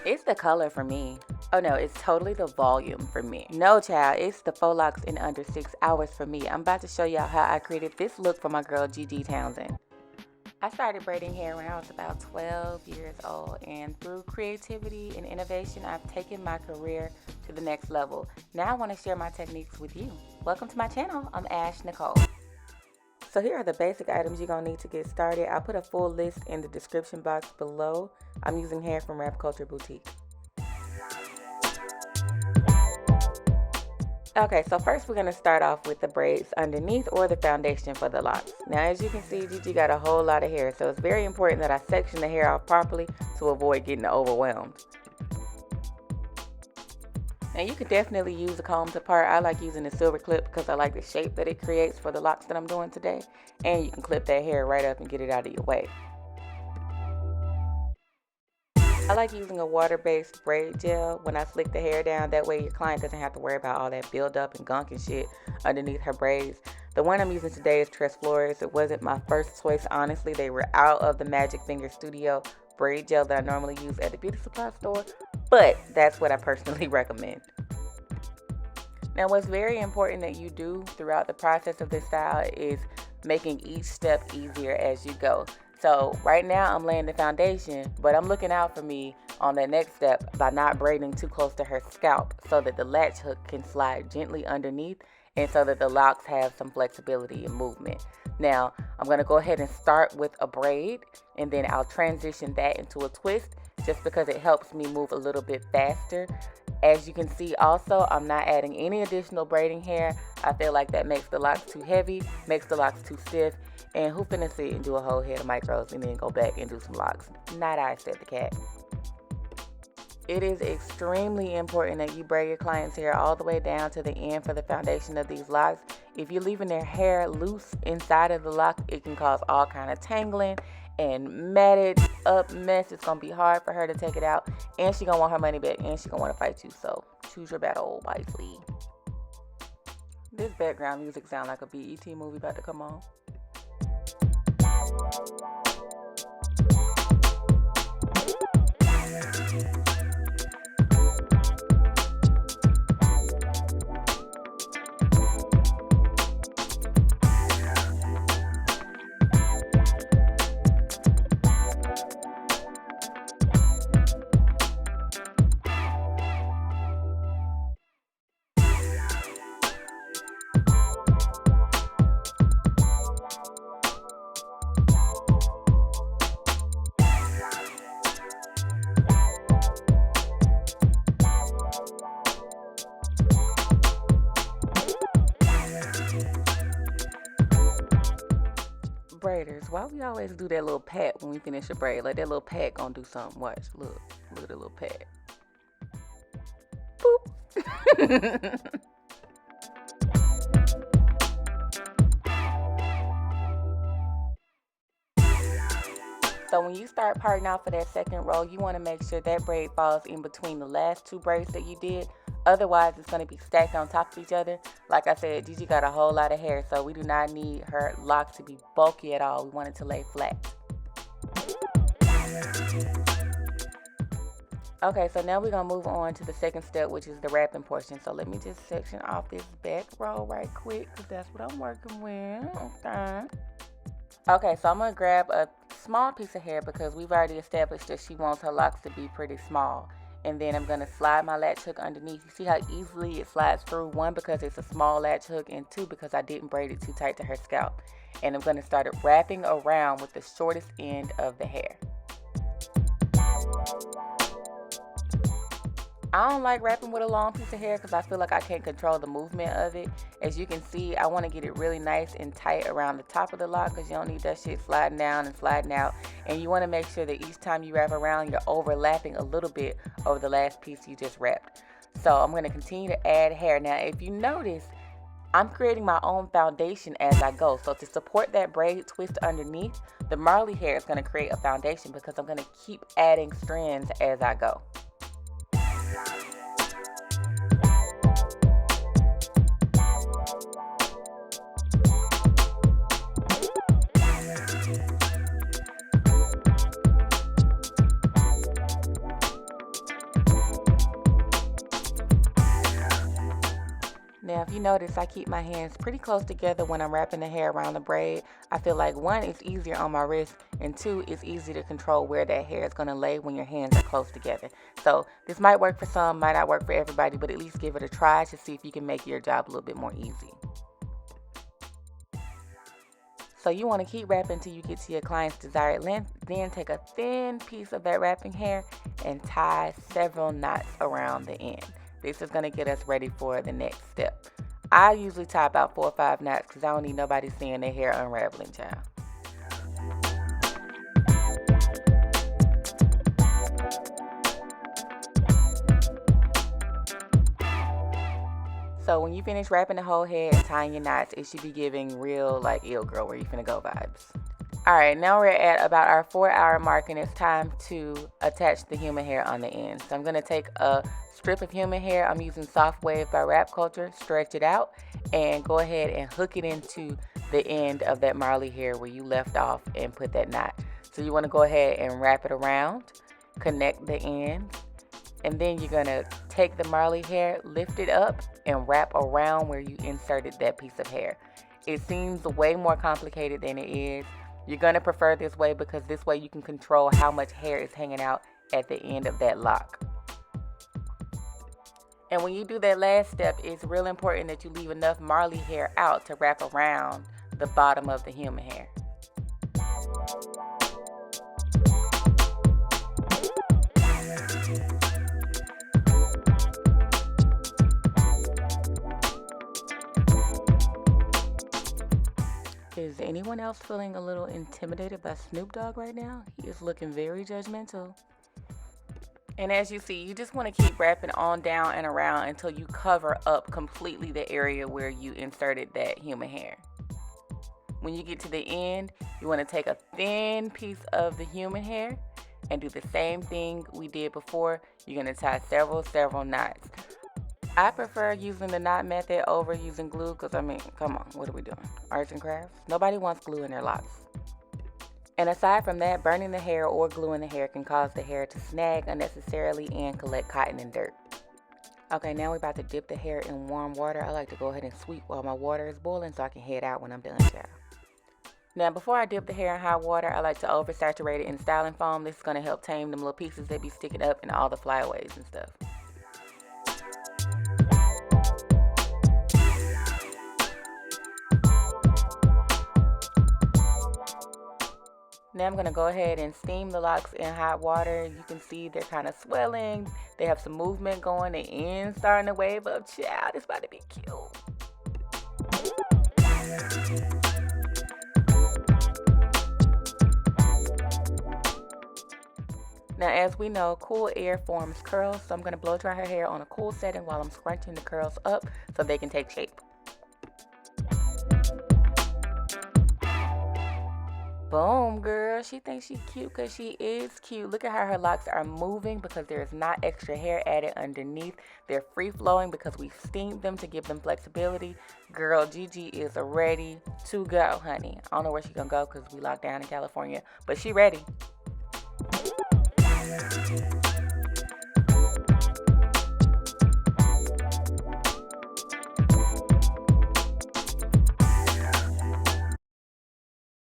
It's the color for me. Oh no, it's totally the volume for me. No child, it's the faux locks in under 6 hours for me. I'm about to show y'all how I created this look for my girl Gigi Townsend. I started braiding hair when I was about 12 years old, and through creativity and innovation, I've taken my career to the next level. Now I want to share my techniques with you. Welcome to my channel. I'm Ash Nicole. So here are the basic items you're going to need to get started. I'll put a full list in the description box below. I'm using hair from Rap Culture Boutique. Okay, so first we're going to start off with the braids underneath, or the foundation for the locks. Now as you can see, Gigi got a whole lot of hair, so it's very important that I section the hair off properly to avoid getting overwhelmed. Now you could definitely use a comb to part. I like using the silver clip because I like the shape that it creates for the locks that I'm doing today. And you can clip that hair right up and get it out of your way. I like using a water-based braid gel when I slick the hair down. That way your client doesn't have to worry about all that buildup and gunk and shit underneath her braids. The one I'm using today is Tres Flores. It wasn't my first choice, honestly. They were out of the Magic Finger Studio braid gel that I normally use at the beauty supply store, but that's what I personally recommend. Now what's very important that you do throughout the process of this style is making each step easier as you go. So right now I'm laying the foundation, but I'm looking out for me on the next step by not braiding too close to her scalp so that the latch hook can slide gently underneath and so that the locks have some flexibility and movement. Now I'm going to go ahead and start with a braid, and then I'll transition that into a twist just because it helps me move a little bit faster. As you can see also, I'm not adding any additional braiding hair. I feel like that makes the locks too heavy, makes the locks too stiff, and who finna sit and do a whole head of micros and then go back and do some locks? Not I, said the cat. It is extremely important that you braid your client's hair all the way down to the end for the foundation of these locks. If you're leaving their hair loose inside of the lock, it can cause all kind of tangling and matted up mess. It's gonna be hard for her to take it out, and she gonna want her money back, and she gonna want to fight you. So choose your battle wisely. This background music sound like a BET movie about to come on. Braiders, why we always do that little pat when we finish a braid? Like that little pat gonna do something. Watch, look at the little pat. Boop. So when you start parting out for that second row, you want to make sure that braid falls in between the last two braids that you did. Otherwise, it's going to be stacked on top of each other. Like I said, Gigi got a whole lot of hair, so we do not need her locks to be bulky at all. We want it to lay flat. Okay, so now we're going to move on to the second step, which is the wrapping portion. So let me just section off this back row right quick, because that's what I'm working with. Okay, so I'm going to grab a small piece of hair because we've already established that she wants her locks to be pretty small. And then I'm going to slide my latch hook underneath. You see how easily it slides through? One, because it's a small latch hook, and two, because I didn't braid it too tight to her scalp. And I'm going to start wrapping around with the shortest end of the hair. I don't like wrapping with a long piece of hair because I feel like I can't control the movement of it. As you can see, I want to get it really nice and tight around the top of the lock because you don't need that shit sliding down and sliding out. And you want to make sure that each time you wrap around, you're overlapping a little bit over the last piece you just wrapped. So I'm going to continue to add hair. Now, if you notice, I'm creating my own foundation as I go. So to support that braid twist underneath, the Marley hair is going to create a foundation because I'm going to keep adding strands as I go. Now, if you notice, I keep my hands pretty close together when I'm wrapping the hair around the braid. I feel like 1, it's easier on my wrist, and 2, it's easy to control where that hair is going to lay when your hands are close together. So this might work for some, might not work for everybody, but at least give it a try to see if you can make your job a little bit more easy. So you want to keep wrapping until you get to your client's desired length. Then take a thin piece of that wrapping hair and tie several knots around the end. This is going to get us ready for the next step. I usually tie about 4 or 5 knots because I don't need nobody seeing their hair unraveling, child. So when you finish wrapping the whole head and tying your knots, it should be giving real like ill girl where you finna go vibes. Alright, now we're at about our 4-hour mark and it's time to attach the human hair on the end. So I'm going to take a strip of human hair. I'm using Soft Wave by Wrap Culture, stretch it out, and go ahead and hook it into the end of that Marley hair where you left off and put that knot. So you want to go ahead and wrap it around, connect the ends, and then you're going to take the Marley hair, lift it up, and wrap around where you inserted that piece of hair. It seems way more complicated than it is. You're going to prefer this way because this way you can control how much hair is hanging out at the end of that lock. And when you do that last step, it's real important that you leave enough Marley hair out to wrap around the bottom of the human hair. Is anyone else feeling a little intimidated by Snoop Dogg right now? He is looking very judgmental. And as you see, you just want to keep wrapping on down and around until you cover up completely the area where you inserted that human hair. When you get to the end, you want to take a thin piece of the human hair and do the same thing we did before. You're going to tie several knots. I prefer using the knot method over using glue because, I mean, come on, what are we doing? Arts and crafts? Nobody wants glue in their locks. And aside from that, burning the hair or gluing the hair can cause the hair to snag unnecessarily and collect cotton and dirt. Okay, now we're about to dip the hair in warm water. I like to go ahead and sweep while my water is boiling so I can head out when I'm done, child. Now, before I dip the hair in hot water, I like to oversaturate it in styling foam. This is going to help tame them little pieces that be sticking up and all the flyaways and stuff. Now I'm going to go ahead and steam the locks in hot water. You can see they're kind of swelling. They have some movement going. The ends starting to wave up. Child, it's about to be cute. Now, as we know, cool air forms curls. So I'm going to blow dry her hair on a cool setting while I'm scrunching the curls up so they can take shape. Boom, girl. She thinks she's cute because she is cute. Look at how her locks are moving because there is not extra hair added underneath. They're free flowing because we steamed them to give them flexibility. Girl, Gigi is ready to go, honey. I don't know where she's going to go because we locked down in California, but she ready.